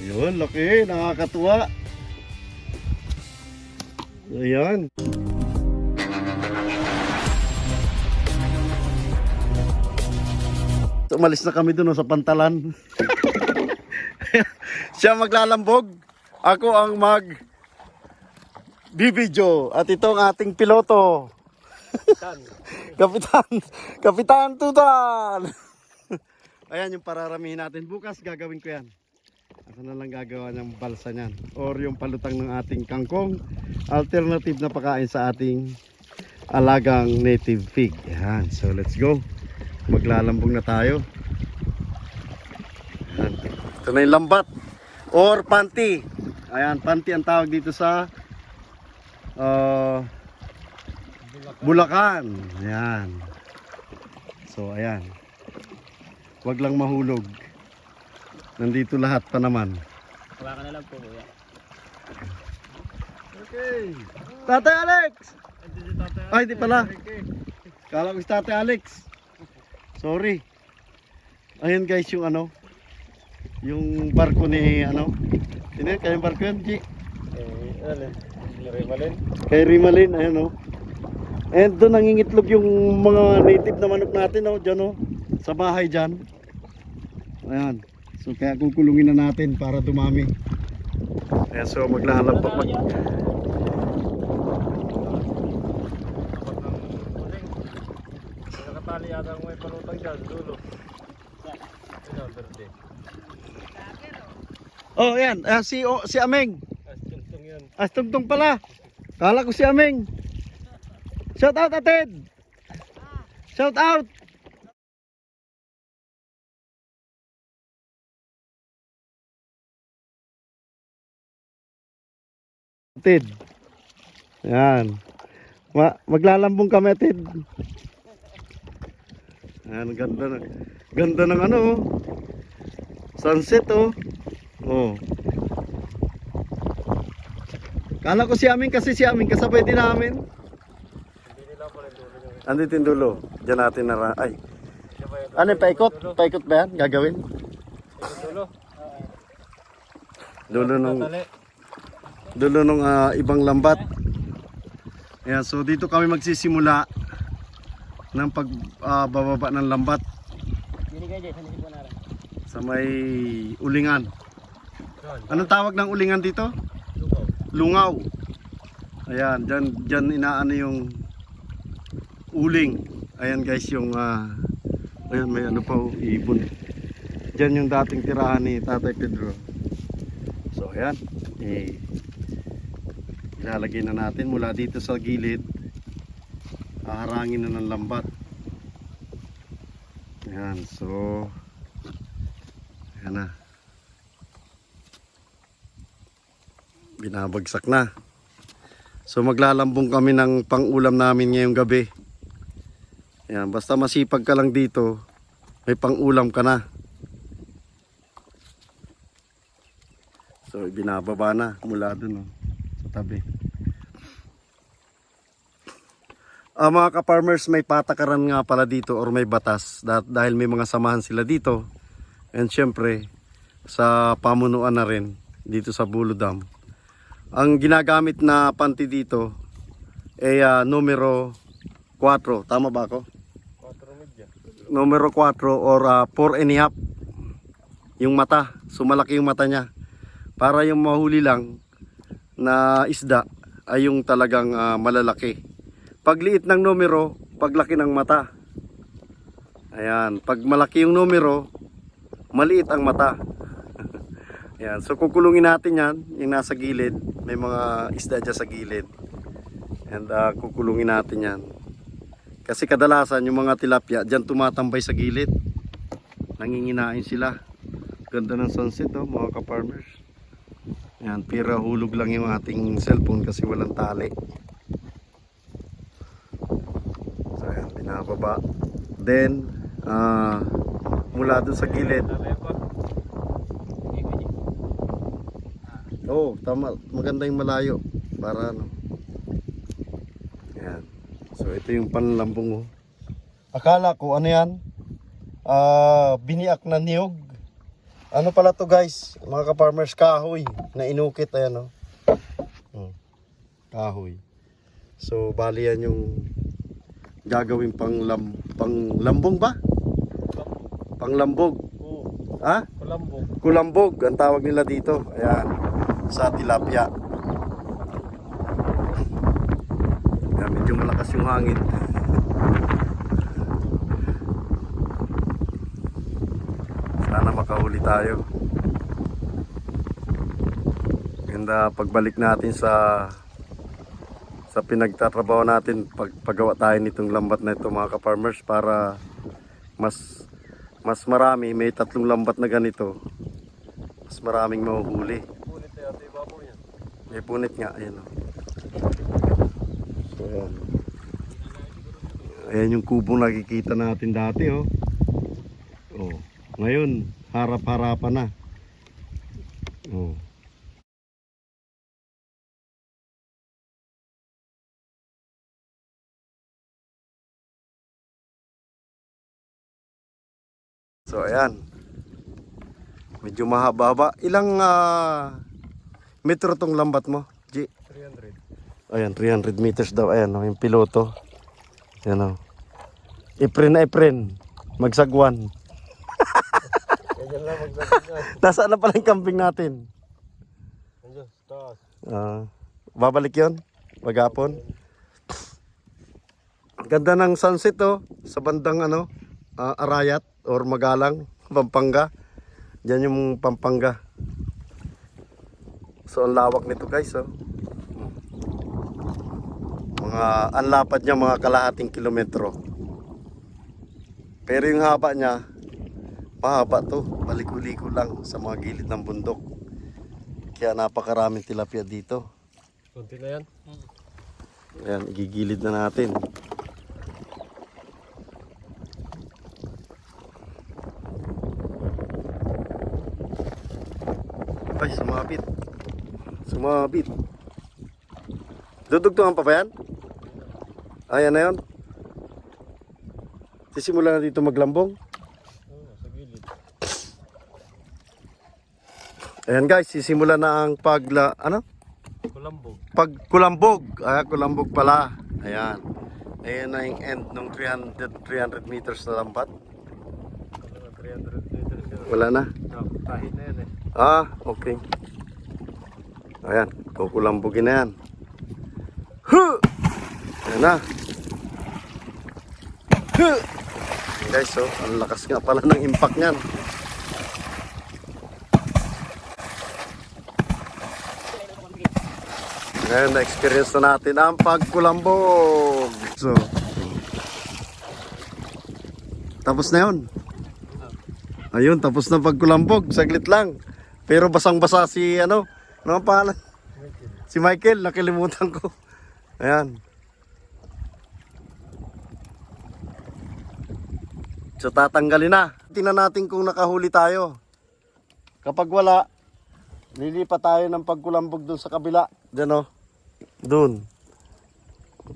Ayun, laki. Nakakatuwa. Ayan. Umalis na kami dun sa pantalan. Siya maglalambog. Ako ang bibidyo. At ito ang ating piloto. Kapitan. Kapitan Tutan. Ayan yung pararamihin natin. Bukas gagawin ko yan. Ako na lang gagawa ng balsa niyan. Or yung palutang ng ating kangkong. Alternative na pagkain sa ating alagang native pig. Ayan. So let's go. Maglalambong na tayo. Ayan. Ito na yung lambat. Or panty. Ayan. Panty ang tawag dito sa Bulacan. Ayan. So ayan. Wag lang mahulog. Nandito lahat pa naman. Hawakan na lang po, kuya. Okay. Tatay Alex! Ay, di pala. Kala ko si Tatay Alex. Sorry. Ayan guys yung yung barko ni Sino yun? Kayong barko yun, G? Rimalin. Kay Rimalin, ayan And doon nangingitlog yung mga native na manok natin, dyan sa bahay dyan. Ayan. So kaya kukulungin na natin para dumami. Ayan, so maglalambak. Nakatali yata ang may palutang dyan, dulo. Ito, verde. Oh, ayan. Si Ameng. Tungtong yan. Tungtong pala. Kala ko si Ameng. Shout out, Ated. Shout out. Ated. Ayan. Maglalambong kami, Ated. Ayan, ganda ng sunset, Oh. Kala ko si Aming kasi kasabay din namin. Andito yung dulo. Diyan natin ay. Ano yung paikot? Paikot ba yan? Gagawin? Dulo nung ibang lambat. Ayan, so dito kami magsisimula ng pagbababa ng lambat. Sa may ulingan. Anong tawag ng ulingan dito? Lungaw. Ayan, dyan inaano yung uling. Ayan guys yung ayan may ibon. Dyan yung dating tirahan ni Tatay Pedro. So ayan, ilalagay na natin mula dito sa gilid. Haharangin na ng lambat. Ayan, so ayan na. Binabagsak na. So maglalambong kami ng pang-ulam namin ngayong gabi. Ayan, basta masipag ka lang dito, may pang-ulam ka na. So binababa na mula dun sa tabi. Mga ka-farmers, may patakaran nga pala dito or may batas dahil may mga samahan sila dito. And syempre, sa pamunuan na rin dito sa Bulo Dam. Ang ginagamit na panty dito ay numero 4. Tama ba ako? 4 medya. Numero 4 or 4.5 yung mata. So malaki yung mata niya. Para yung mahuli lang na isda ay yung talagang malalaki. Pagliit ng numero, paglaki ng mata. Ayan, pag malaki yung numero, maliit ang mata. Ayan, so kukulungin natin yan, yung nasa gilid. May mga isda dyan sa gilid. And kukulungin natin yan. Kasi kadalasan yung mga tilapia dyan tumatambay sa gilid. Nanginginain sila. Ganda ng sunset mga ka-farmers. Ayan, pira hulog lang yung ating cellphone kasi walang tali. So ayan, binababa. Then mula doon sa gilid. Tama, maganda yung malayo para Ayan. So ito yung panlambong Akala ko ano yan? Biniak na niyog. Ano pala to guys, mga ka-farmers, kahoy na inukit, ayan o. Kahoy. So bali yan yung gagawin panglambong ba? Panglambog. Oo. Ha? Kulambog. Kulambog ang tawag nila dito. Ayan, sa tilapia. Ayan, medyo malakas yung hangin. Sana makahuli tayo. Ganda pagbalik natin sa pinagtatrabaho natin, paggawa tayo nitong lambat na ito mga ka-farmers, para mas marami, may 3 lambat na ganito, mas maraming mahuhuli. Punit na yata yung babaw yan. May punit nga, ayan o. So, ayan. Ayan yung kubong nakikita natin dati oh. Oh. Ngayon, harap-harapan na. Oh. So ayan. Medyo mahaba-haba. Ilang metro tong lambat mo, G? 300. Ayan, 300 meters daw. Ayan oh, yung piloto. Ayan oh. Iprin na iprin. Magsagwan. Ganyan lang magsabi niya. Nasaan na pala yung camping natin? Nandiyan, sa taas. Babalik yon maghapon. Ganda ng sunset oh. Sa bandang Arayat or Magalang, Pampanga. Diyan yung Pampanga. So ang lawak nito guys oh. Ang lapad niya mga kalahating kilometro. Pero yung haba niya, mahaba to, baliko-liko lang sa mga gilid ng bundok. Kaya napakaraming tilapia dito. Kunti na yan. Ayan, igigilid na natin. Ay, sumabit. Sumabit. Dudugtungan pa ba yan? Ayan na yun. Sisimula na dito maglambong. Oo, sa gilid. Ayan guys, sisimula na ang Kulambog. pagkulambog. Kulambog pala. Ayan. Ayan na yung end ng 300 meters na lambat. Wala na, 300 meters yun. Wala na. Kahit na yan eh. Okay. Ayan, kukulambugin na yan. Huh! Ayan na. Huh! Guys, so, ang lakas nga pala ng impact niyan. Ngayon, na-experience na natin ang pagkulambog. So, tapos na yun. Ayun, tapos na pagkulambog. Saglit lang. Pero basang-basa si ano ang pangalan? Si Michael, nakalimutan ko. Ayan. So tatanggalin na. Tingnan natin kung nakahuli tayo. Kapag wala, lilipat tayo ng pagkulambog dun sa kabila. Diyan o. Dun.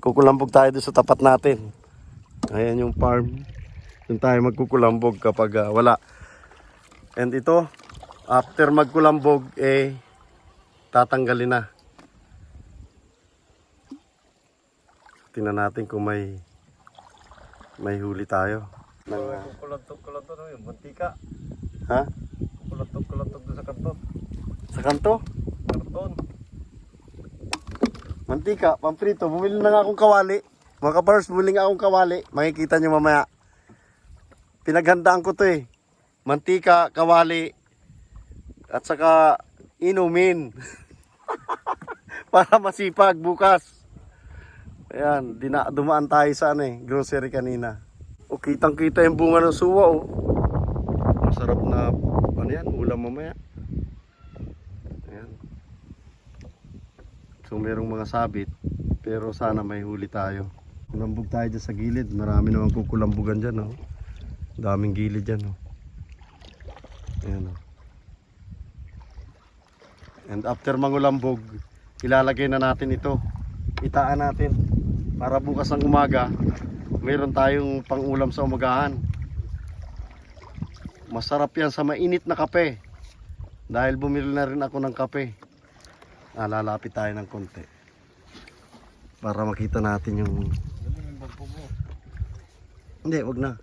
Kukulambog tayo dun sa tapat natin. Ayan yung farm. Dun tayo magkukulambog kapag wala. And ito, after magkulambog, tatanggalin na. Tingnan natin kung may huli tayo. Kulantok na yun, mantika. Ha? Kulantok doon sa karton. Sa kanto? Karton. Mantika, pamprito. Bumili na nga akong kawali. Mga kapars, bumili nga akong kawali. Makikita nyo mamaya. Pinaghandaan ko to eh. Mantika, kawali, at saka inumin. Para masipag bukas. Ayan, dumaan tayo sa grocery kanina. O, kitang-kita yung bunga ng suwa oh. Masarap na ulam mamaya. Ayan. So merong mga sabit, pero sana may huli tayo. Kulambog tayo dyan sa gilid. Marami naman kukulambugan dyan oh. Daming gilid dyan oh. Ayan oh. And after mangulambog, ilalagay na natin ito. Itaan natin. Para bukas ng umaga, mayroon tayong pangulam sa umagahan. Masarap yan sa mainit na kape. Dahil bumili na rin ako ng kape. Lalapit tayo ng konti. Para makita natin yung... Hindi, wag na.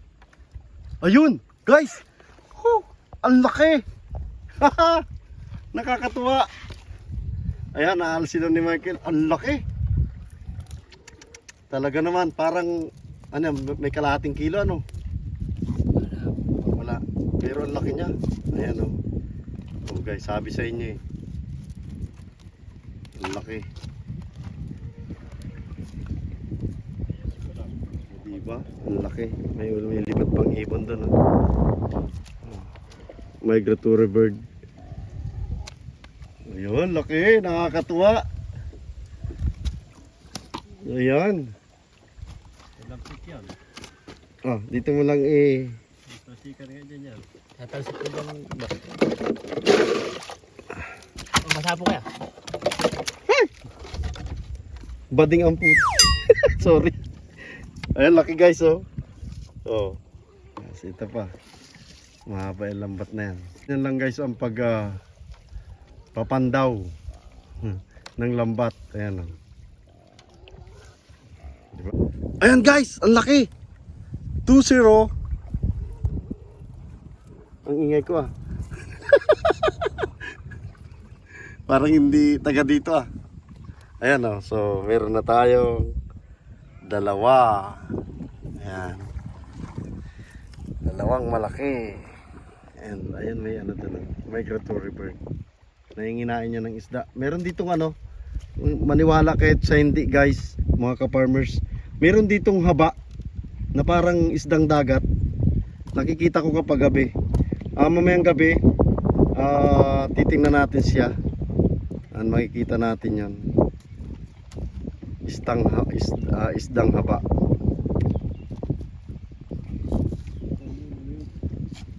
Ayun! Guys! Oh, ang laki! Nakakatuwa! Ayan, naalisin na ni Michael. Ang laki! Talaga naman, parang ano, may kalahating kilo, ano? Wala. Pero ang laki niya. Ayan, oh. Oh guys, sabi sa inyo eh. Ang laki. Diba? Ang laki. May lipat pang ibon doon, oh. Migratory bird. Ayun, laki. Nakakatuwa. Ayan. Lampik yan. Ah, dito mo lang eh. Masikan nga dyan yan. Tatalsik ko bang ba? Masapo kaya? Bading ang puto. Sorry. Ayan, laki guys, oh. Oh. Yes, ito pa. Mahaba yung lambat na yan. Yan lang guys ang papandaw ng lambat. Ayan, oh. Diba? Ayan guys, ang laki. 2-0. Ang ingay ko ah. Parang hindi taga dito ah. Ayan oh, so meron na tayong dalawa. Ayan. Dalawang malaki. And ayan may ano doon, migratory bird. Nahinginain niya ng isda. Meron ditong ano, maniwala kahit sa hindi guys, mga ka-farmers. Meron ditong haba na parang isdang dagat. Nakikita ko kapag gabi. Mamayang gabi, titingnan natin siya. Makikita natin yan. Isdang haba.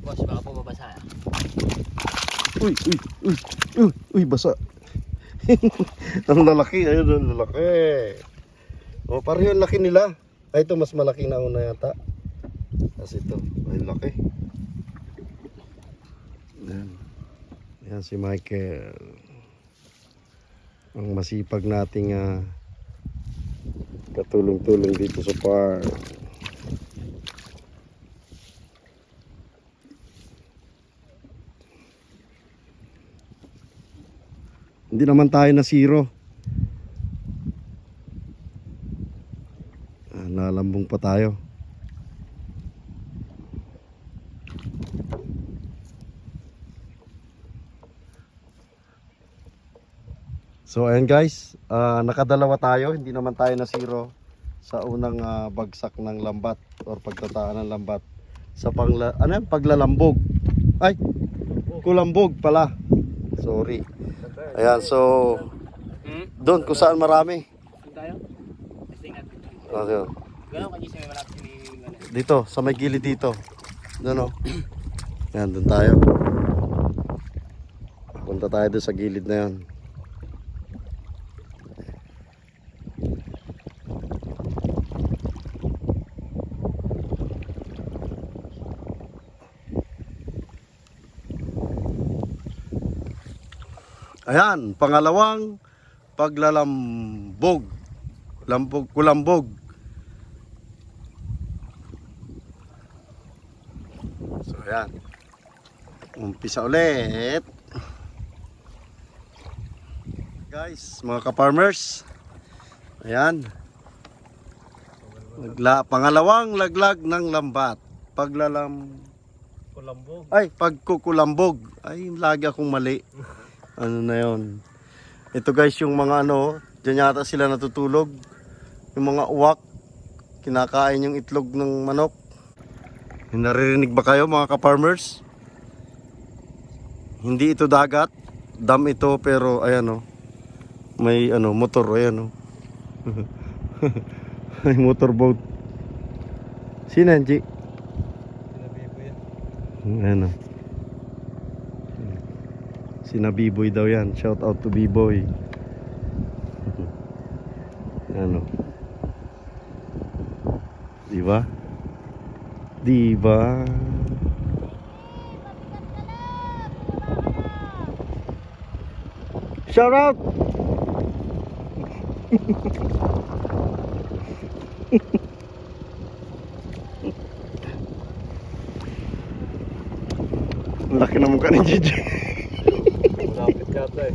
Boss, baka po mabasa. Uy, basa. Ang lalaki, ayun, ang lalaki. O, pareho yung laki nila. Ay, ito mas malaki na una yata. Kasi ito, ay laki. Yan. Yan si Michael. Ang masipag nating katulong-tulong dito sa farm. Hindi naman tayo na zero. Nalambong pa tayo. So ayan guys, nakadalawa tayo, hindi naman tayo na zero sa unang bagsak ng lambat or pagtataan ng lambat sa paglalambog. Ay, kulambog pala. Sorry. Ayan, so doon kung saan marami. Doon tayo? Testing natin. Okay. Gano'n kanina may malapit si Miguel. Dito, sa may gilid dito. Doon oh. Ayan, doon tayo. Punta tayo doon sa gilid na yan. Ayan, pangalawang paglalambog. Kulambog. So ayan. Umpisa ulit. Guys, mga ka-farmers. Ayan. Pangalawang laglag ng lambat. Kulambog. Pagkukulambog. Ay, lagi akong mali. Ano na yon? Ito guys yung mga ano, dyan yata sila natutulog. Yung mga uwak, kinakain yung itlog ng manok. Naririnig ba kayo mga ka-farmers? Hindi ito dagat, dam ito pero ayan o. May ano, motor, ayan o. May motorboat. Sino yan, G? Sinabi ko yan. Ayan o. Sina B-Boy daw yan. Shout out to B-Boy. Ano? Diba? Diba? Shout out! Ang laki na mukha ni Gigi. Malapit ka ito eh.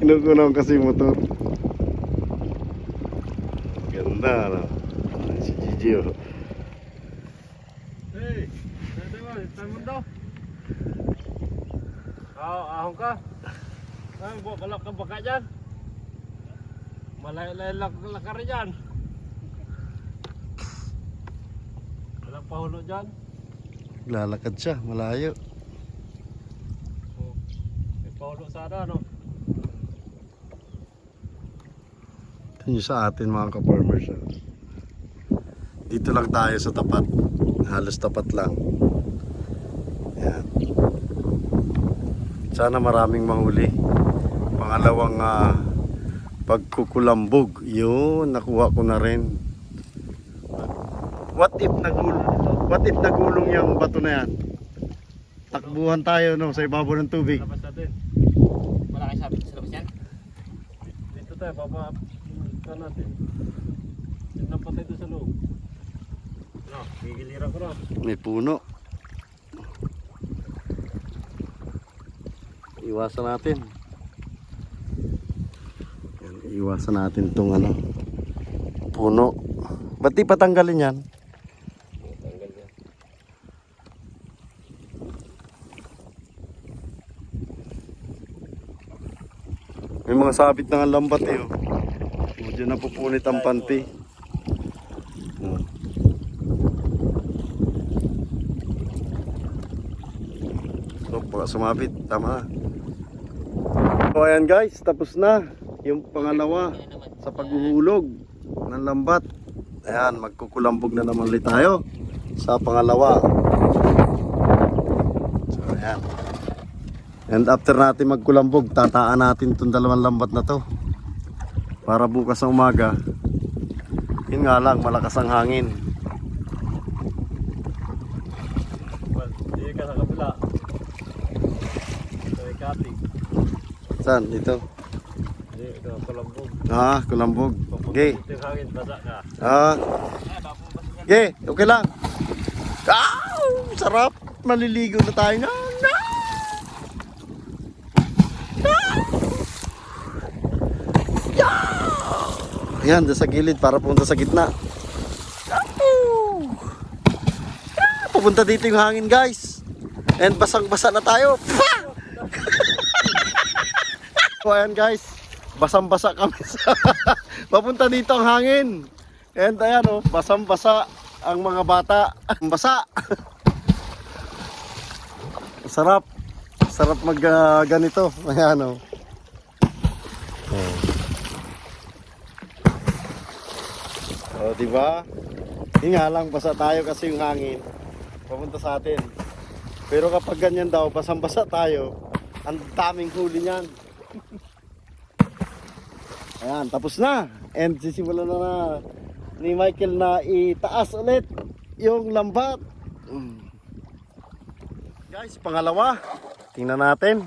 Kinukunaw kasi yung motor. Ganda, no? Si Gigi, oh. Hey, dito mo, saan mo daw? Ahong ka? Ay, balak ka baka dyan? Malay-lay lang ka rin dyan. Walang pahulo dyan. Lalakad siya, malayo. Oh, may pahulo sana, no? Ito nyo sa atin mga ka-farmers. Ah. Dito lang tayo sa tapat. Halos tapat lang. Yan. Sana maraming mahuli. Pangalawang pagkukulambog. Yun, nakuha ko na rin. What if nagulong yung bato na yan? Takbuhan tayo no, sa ibabaw ng tubig. Labas natin. Malaki sa labas yan. Dito tayo, ka natin. Tignan pa tayo sa loob. No, gigiliran ko na. May puno. Iwasan natin. Yan, iwasan natin itong ano, puno. Ba't di patanggalin yan? Tanggal yan. May mga sabit na nga lambat eh. Oh. Diyan napupunit ang panty. Hmm. So, baka sumabit. Tama na. So, ayan guys. Tapos na. Yung pangalawa sa paghuhulog ng lambat. Ayan, magkukulambog na naman ulit tayo sa pangalawa. So, ayan. And after natin magkulambog, tataan natin itong dalawang lambat na to. Para bukas ng umaga, yun nga lang, malakas ang hangin. Well, hindi ka sa kabila. Ito ay kating. Saan? Dito? Hindi, ito ang kalambog. Kulambog. Okay. Ito yung hangin, basa ka. Okay, okay lang. Sarap. Maliligo na tayo na. Ayan, doon sa gilid para punta sa gitna. Pupunta dito yung hangin guys. And basang-basa na tayo. So ayan guys, basang-basa kami sa papunta dito ang hangin. And ayan oh, basang-basa ang mga bata. Basa. Sarap. Sarap mag ganito. Ayan oh. Oh, di ba? Hindi nga lang basa tayo kasi yung hangin papunta sa atin. Pero kapag ganyan daw, basang-basa tayo, ang daming huli niyan. Ayan, tapos na. And sisimulan na ni Michael na itaas ulit yung lambat. Guys, pangalawa. Tingnan natin.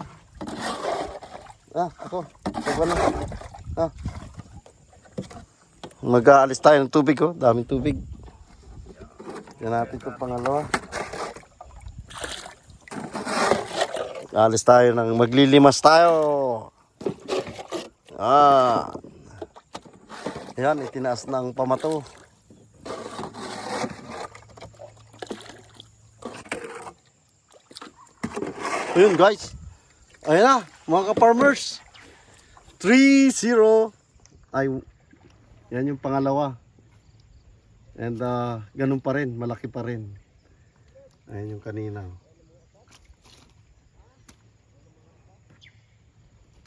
Ako. Ito na. Mag-aalis tayo ng tubig, oh. Daming tubig. Tingnan natin itong pangalawa. Aalis tayo ng maglilimas tayo. Yan, itinaas ng pamato. Ayun guys. Ayun na, mga ka-farmers. 3-0. Ay, yan yung pangalawa. And ganun pa rin, malaki pa rin. Ayun yung kanina.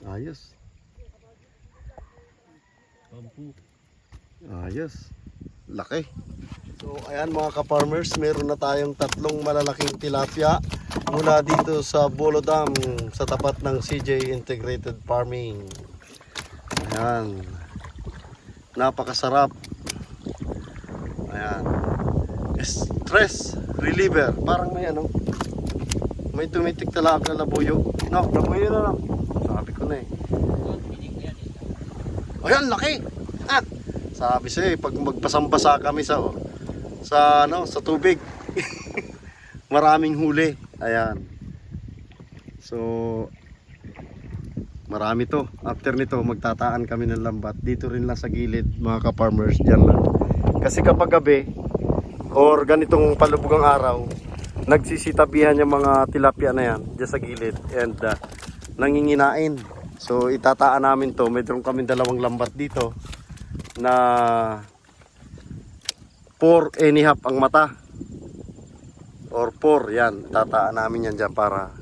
Ayos. Ayos. Laki. So ayan mga ka-farmers, meron na tayong tatlong malalaking tilapia mula dito sa Bolo Dam sa tapat ng CJ Integrated Farming. Ayan. Napakasarap. Ayan. Stress reliever. Parang may ano. May tumitik talaga na labuyo. No, labuyo na lang. Sabi ko na eh. Ayan, laki. Ah, sabi sa'yo, pag magpasambasa kami sa sa tubig, maraming huli. Ayan. So, marami to. After nito, magtataan kami ng lambat. Dito rin lang sa gilid, mga ka-farmers, dyan lang. Kasi kapag gabi, or ganitong palubugang araw, nagsisitabihan yung mga tilapia na yan, dyan sa gilid. And nanginginain. So, itataan namin to. Mayroon kami 2 lambat dito na 4.5 ang mata. Or 4, yan. Tataan namin yan dyan para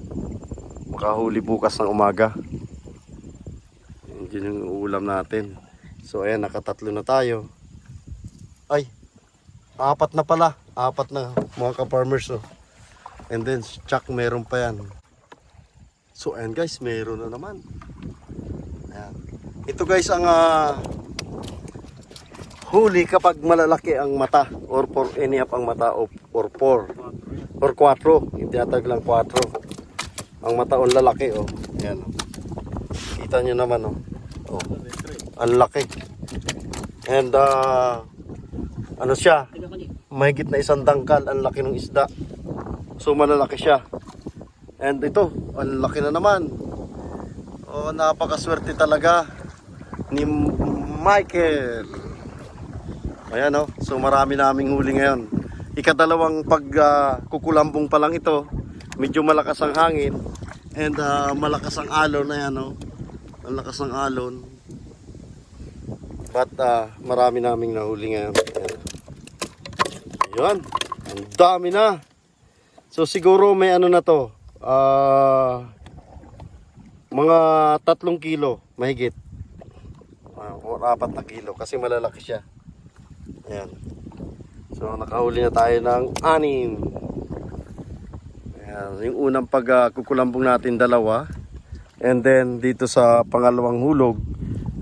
makahuli bukas ng umaga. Yan yung ulam natin. So ayan, nakatatlo na tayo. Ay, 4 na pala. 4 na mga ka-farmers. Oh. And then, tsak, meron pa yan. So ayan guys, meron na naman. Ayan. Ito guys ang huli kapag malalaki ang mata. Or 4.5 ang mata. Or 4. Or 4. Hindi atag lang 4. Ang mata o lalaki. Oh. Ayan. Oh. Kita nyo naman. Oh. Oh. Ang laki. And ano siya? Mahigit na 1 dangkal. Ang laki ng isda. So malalaki siya. And ito, ang laki na naman. Oh, napakaswerte talaga ni Michael. Ayan oh. So marami naming huli ngayon. Ikadalawang kukulambong pa lang ito. Medyo malakas ang hangin. And malakas ang alon na yan oh. Ang lakas ng alon. But marami naming nahuli ngayon. Ayan. Ang dami na. So siguro may ano na to. Mga 3 kilo. Mahigit. O 4 na kilo. Kasi malalaki siya. Ayan. So nakahuli na tayo ng 6. Ayan. Yung unang pagkukulambong natin 2. And then dito sa pangalawang hulog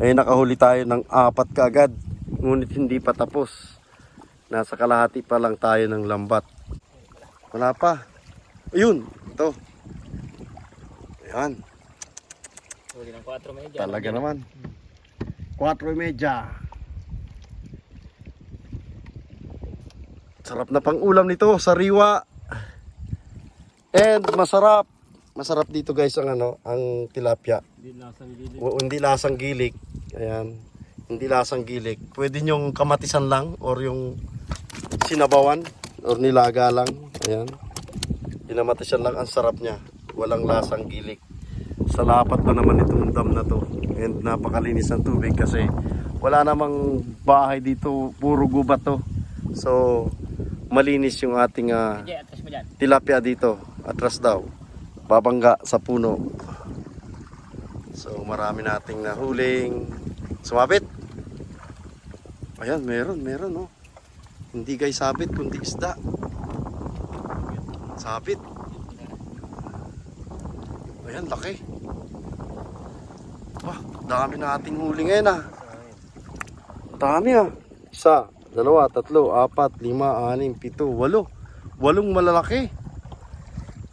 ay nakahuli tayo ng 4 kaagad. Ngunit hindi pa tapos. Nasa kalahati pa lang tayo ng lambat. Wala pa. Ayun, ito. Ayan. Huli ng 4 medya. Talaga naman. 4.5. Sarap na pang ulam nito, sariwa. And masarap. Masarap dito guys ang ang tilapia. Hindi lasang gilid. Hindi lasang gilik. Ayan. Hindi lasang gilik. Pwede nyong kamatisan lang or yung sinabawan or nilaga lang. Ayan. Dinamatisan lang, ang sarap niya. Walang lasang gilik. Sa lapat pa naman itong dam na to. And napakalinis ng tubig kasi wala namang bahay dito, puro gubat to. So malinis yung ating tilapia dito. Atras daw. Babangga sa puno. So marami nating nahuling. Sumabit. Ayan, meron oh. Hindi guys sabit kundi isda. Sabit. Ayan, laki. Wah, dami nating huli ngayon ah. Dami ah. 1, 2, 3, 4, 5, 6, 7, 8. 8 malalaki.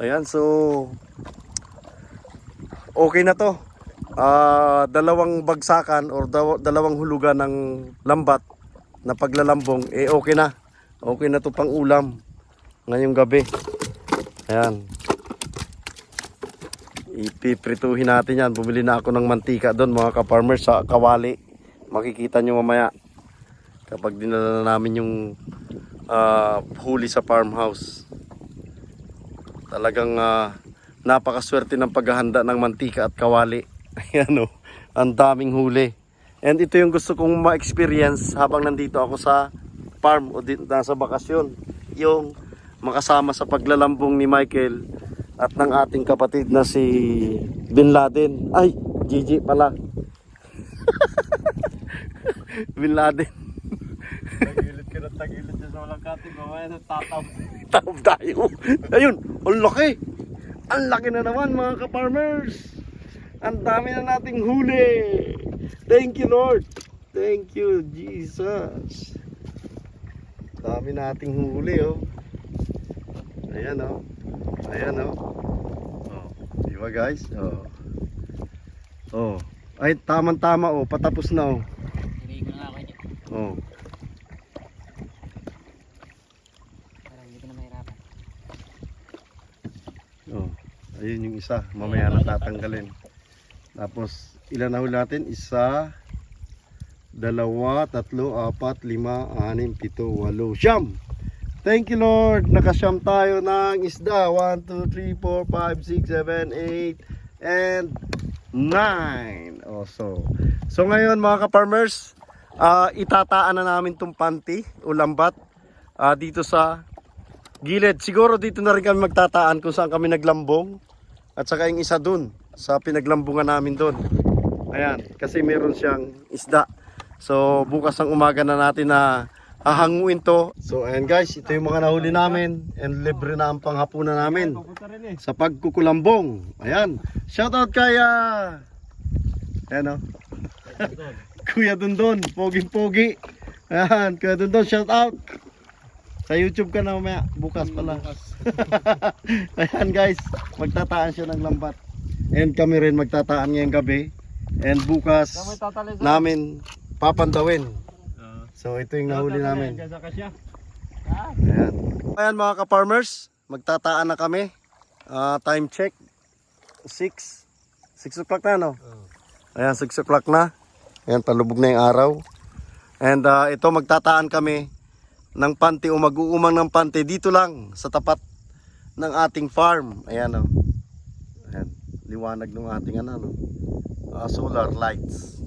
Ayan, so okay na to. 2 bagsakan or 2 hulugan ng lambat na paglalambong, okay na. Okay na to pang ulam ngayong gabi. Ayan. Ipiprituhin natin yan. Bumili na ako ng mantika doon mga ka-farmers sa Kawali. Makikita nyo mamaya kapag dinala na namin yung huli sa farmhouse. Talagang napakaswerte ng paghahanda ng mantika at kawali. Ayan o, ang daming huli. And ito yung gusto kong ma-experience habang nandito ako sa farm o nasa bakasyon. Yung makasama sa paglalambong ni Michael at ng ating kapatid na si Bin Laden. Ay, Gigi pala. Bin Laden. Tagilid ka na tagilid dyan sa walang kating. Mamaya na tataw. Tawag tayo. Ayun, ang laki. Ang laki na naman mga ka-farmers. Ang dami na nating huli. Thank you Lord. Thank you Jesus. Dami nating huli oh. Ayan oh. Ayan oh. Oh, di ba guys? Oh. Oh. Ay, tama oh. Patapos na oh. Hindi ko na ako dyan. Oh. Parang hindi ko na mahirapan. Oh. Ayun yung isa. Mamaya na tatanggalin. Tapos, ilan na huli natin? 1, 2, 3, 4, 5, 6, 7, 8, 9. Thank you Lord. Nakasyam tayo ng isda. 1, 2, 3, 4, 5, 6, 7, 8, and 9. Oh, so ngayon mga ka-farmers, itataan na namin tong panty o lambat dito sa gilid. Siguro dito na rin kami magtataan kung saan kami naglambong. At saka yung isa dun sa pinaglambungan namin dun. Ayan, kasi meron siyang isda. So bukas ang umaga na natin na hahanguin to. So ayan guys, ito yung mga nahuli namin. And libre na ang panghapunan namin sa pagkukulambong. Ayan, shoutout kay ayan o. Kuya Dundon, poging-pogi. Ayan, Kuya Dundon, shoutout. Sa YouTube ka na mamaya, bukas pala. Ayan guys, magtataan siya ng lambat. And kami rin magtataan ngayong gabi. And bukas namin papandawin. So ito yung nahuli namin. Ayan. Ayan mga ka-farmers, magtataan na kami. Time check 6 o'clock na no? Ayan, 6 o'clock na. Ayan, palubog na yung araw. And ito magtataan kami ng panty o mag-uumang ng panty dito lang sa tapat ng ating farm. Ayan o. Ayan, liwanag ng ating solar lights.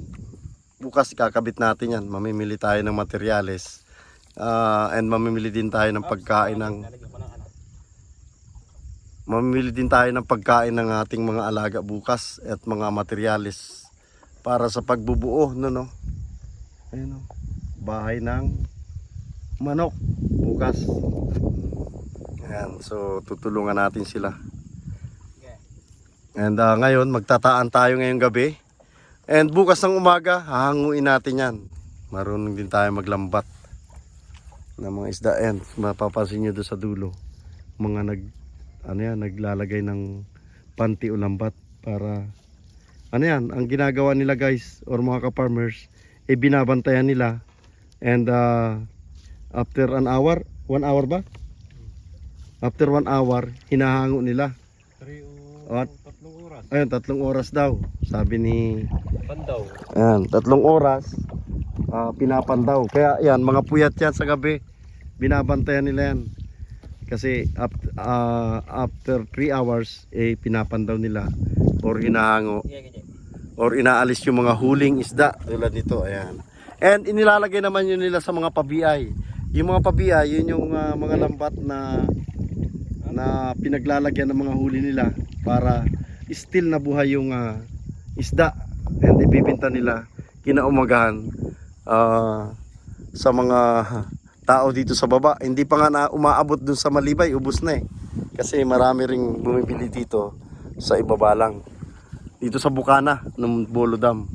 Bukas kakabit natin yan. Mamimili tayo ng materyales. And mamimili din tayo ng pagkain ng ating mga alaga bukas at mga materyales para sa pagbubuo no. Ayan o. Bahay ng manok bukas. Ayan, so tutulungan natin sila. And ngayon magtataan tayo ngayong gabi. And bukas ng umaga hahanguin natin yan. Marunong din tayo maglambat ng mga isda. And mapapansin nyo doon sa dulo mga naglalagay ng panty o lambat para ang ginagawa nila guys or mga ka-farmers binabantayan nila. And after an hour, 1 hour ba? After 1 hour, hinahango nila. 3 oras. Ayun, 3 oras daw. Sabi ni Pandaw. ayan, 3 oras pinapandaw. Kaya yan, mga puyat yan sa gabi. Binabantayan nila yan. Kasi after 3 hours, pinapandaw nila or hinahango or inaalis yung mga huling isda tulad nito. Ayan. And inilalagay naman yun nila sa mga pabiay. Yung mga pabiay, yun yung mga lambat na pinaglalagyan ng mga huli nila para still na buhay yung isda. And ibibinta nila kinaumagahan sa mga tao dito sa baba. Hindi pa nga na umaabot dun sa Malibay, ubos na kasi marami ring bumibili dito sa ibaba lang. Dito sa Bukana ng Bolo Dam.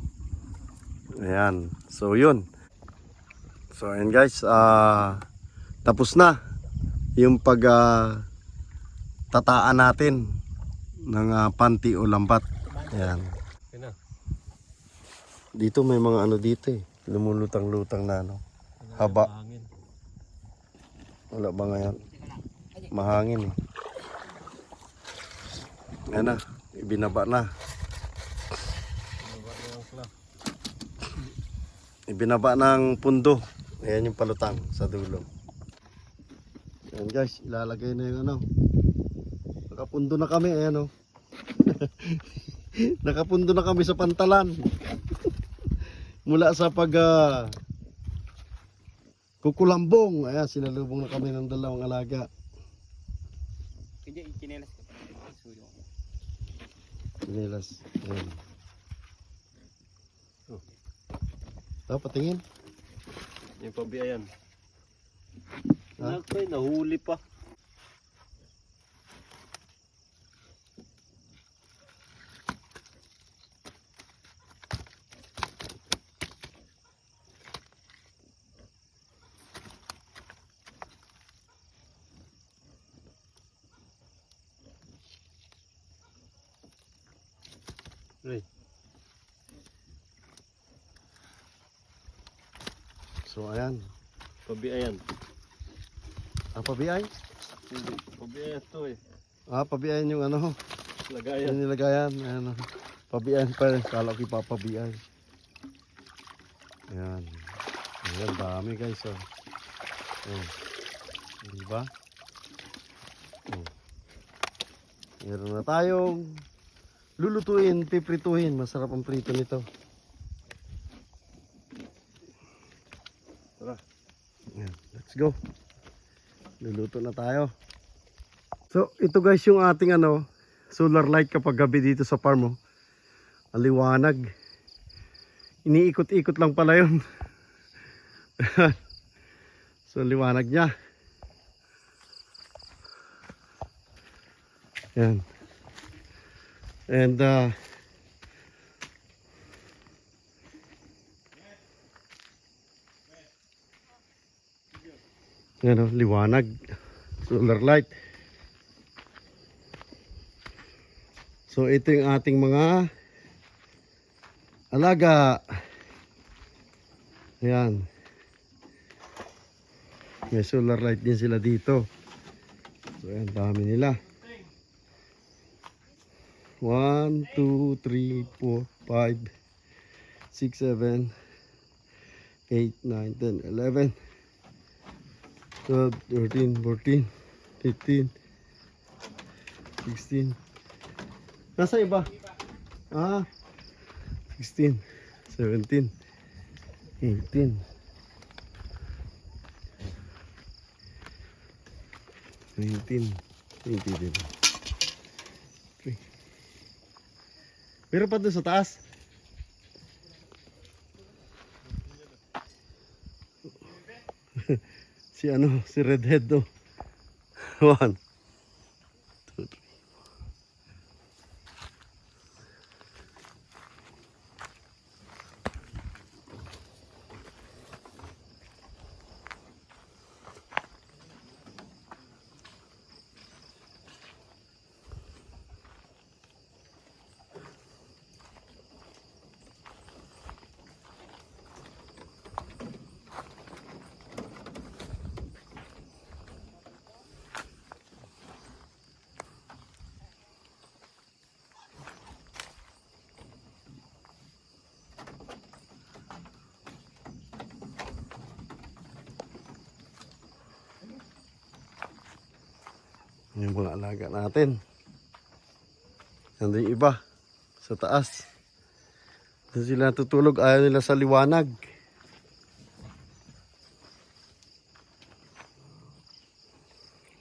Ayan. So yun. So ayan guys, tapos na yung tataan natin ng panty o lambat. Ayan. Dito may mga dito lumulutang-lutang na haba. Wala ba ngayon? Mahangin Ayan na, ibinaba na. Ibinaba ng pundo. Ayan yung palutang sa dulo. Ayan guys, ilalagay na yung nakapundo na kami, ayan nakapundo na kami sa pantalan. Mula sa kukulambong. Ayan, sinalubong na kami ng 2 alaga. Chinelas. Ayan. Patingin. Yung pabiayan. Ha? Nahuli pa. So ayan. Pabiayan. Pabiyay? Hindi. Pabiayan to eh. Pabiyayan yung ano. Lagayan. Yung nilagayan. Ayan. Pabiyayan pa rin. Kala ko ipapabiyay. Ayan. Ayan, dami guys. Oh. Oh. Diba? Oh. Meron na tayong lulutuin, piprituhin. Masarap ang prito nito. Tara. Ayan, let's go. Luluto na tayo. So, ito guys yung ating solar light kapag gabi dito sa farm. Oh. Ang liwanag. Iniikot-ikot lang pala yun. So, liwanag niya. Yan. And, yan oh, liwanag. Solar light. So, ito yung ating mga alaga. Ayan. May solar light din sila dito. So, ayan, dami nila. 1, 2, 3, 4, 5, 6, 7, 8, 9, 10, 11, 12, 13, 14, 15, 16. Nasa iba? 16, 17, 18, 19, 20 din. Okay. Meron pa doon sa taas. Si Redhead do. 1, 2, 3. Yung mga alaga natin. Nandun yung iba sa taas. Doon sila natutulog. Ayaw nila sa liwanag.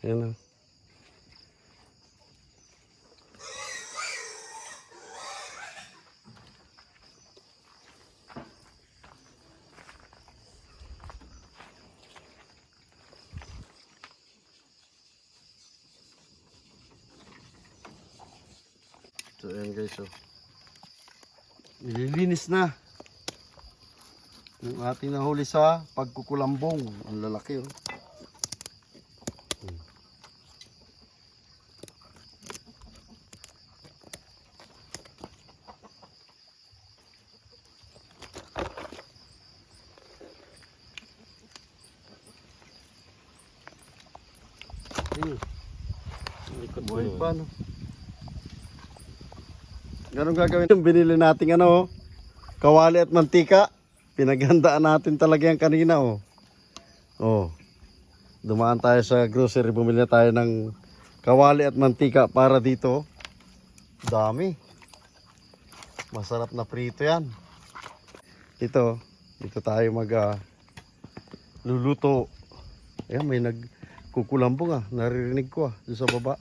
Ayan o. So ayan guys, oh. Nililinis na yung ating nahuli sa pagkukulambong. Ang lalaki, oh. Buhay pa, no? Ganun gagawin yung binili nating kawali at mantika. Pinaghandaan natin talaga yan kanina, oh. Oh. Dumaan tayo sa grocery, bumili na tayo ng kawali at mantika para dito. Dami. Masarap na prito yan. Dito tayo luluto. Ayan, may nagkukulambong naririnig ko doon sa baba.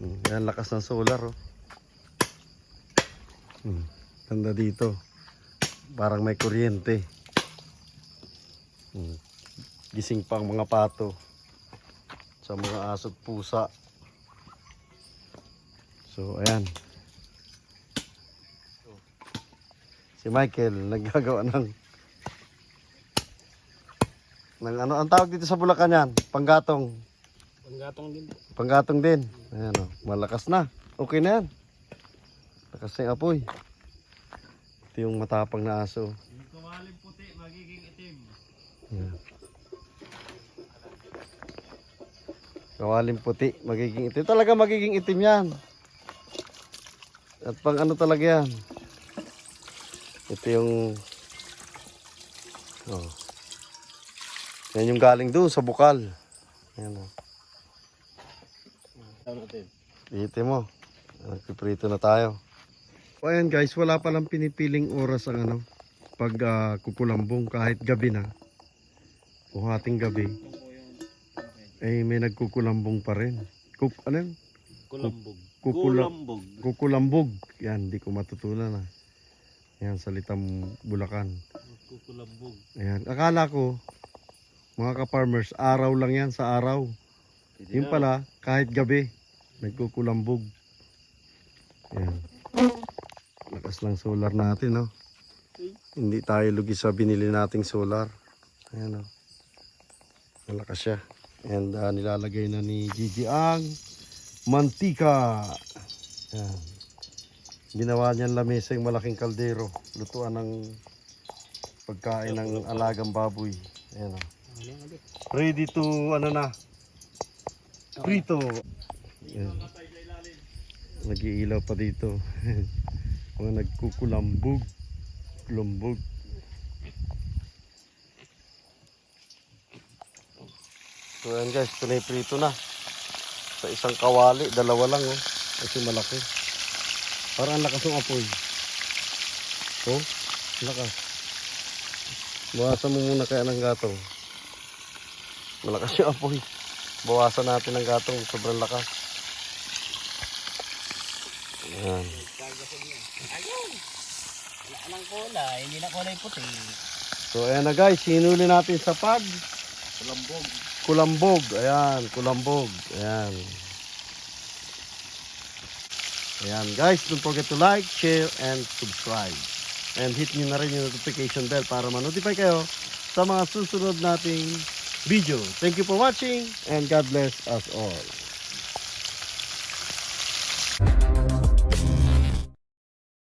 Ayan, lakas ng solar, oh. Ganda dito. Parang may kuryente. Gising pa ang mga pato sa mga aso at pusa. So, ayan. Si Michael naggagawa ng ang tawag dito sa Bulacan yan? Panggatong. Panggatong din. Panggatong din. Ayan, oh. Malakas na. Okay na yan. Lakas na yung apoy. Ito yung matapang na aso. Yung kawaling puti, magiging itim. Yan. Kawaling puti, magiging itim. Talaga magiging itim yan. At pang ano talaga yan. Ito yung... Oh. Yan yung galing doon sa bukal. Yan o. Tawag natin. Iiti mo. Nagpiprito na tayo. O ayan guys, wala palang pinipiling oras ang ano. Pag kukulambong kahit gabi na. O hating gabi. Eh may nagkukulambong pa rin. Ano yun? Kulambog. Kulambog. Kukulambog. Yan, di ko matutunan Yan, salitang Bulacan. Kukulambog. Ayan, akala ko, mga ka-farmers, araw lang yan sa araw. Yung pala, kahit gabi, nagkukulambog. Ayan. Lakas lang solar natin, no? Hindi tayo lugi sa binili nating solar. Ayan, no? Malakas siya. And nilalagay na ni Gigi ang mantika. Ayan. Ginawa niyan lamesa yung malaking kaldero. Lutuan ng pagkain ng alagang baboy. Ayan, no? Ready to, ano na, prito. Ayan. Nag-iilaw pa dito. Mga nagkukulambog. Kulambog. So ayan guys, piniprito na. Sa isang kawali, dalawa lang kasi malaki. Parang ang lakas ng apoy. Oh, lakas. Bawasan mo muna kaya ng gatong. Malakas yung apoy. Bawasan natin ng gatong, sobrang lakas. Ayan. Ayun! Wala nang kulay, hindi na kulay puti. So ayan na guys, hinuli natin sa pag. Kulambog. Kulambog. Ayan, kulambog. Ayan. Ayan guys, don't forget to like, share, and subscribe. And hit nyo na rin yung notification bell para ma-notify kayo sa mga susunod nating video. Thank you for watching and God bless us all.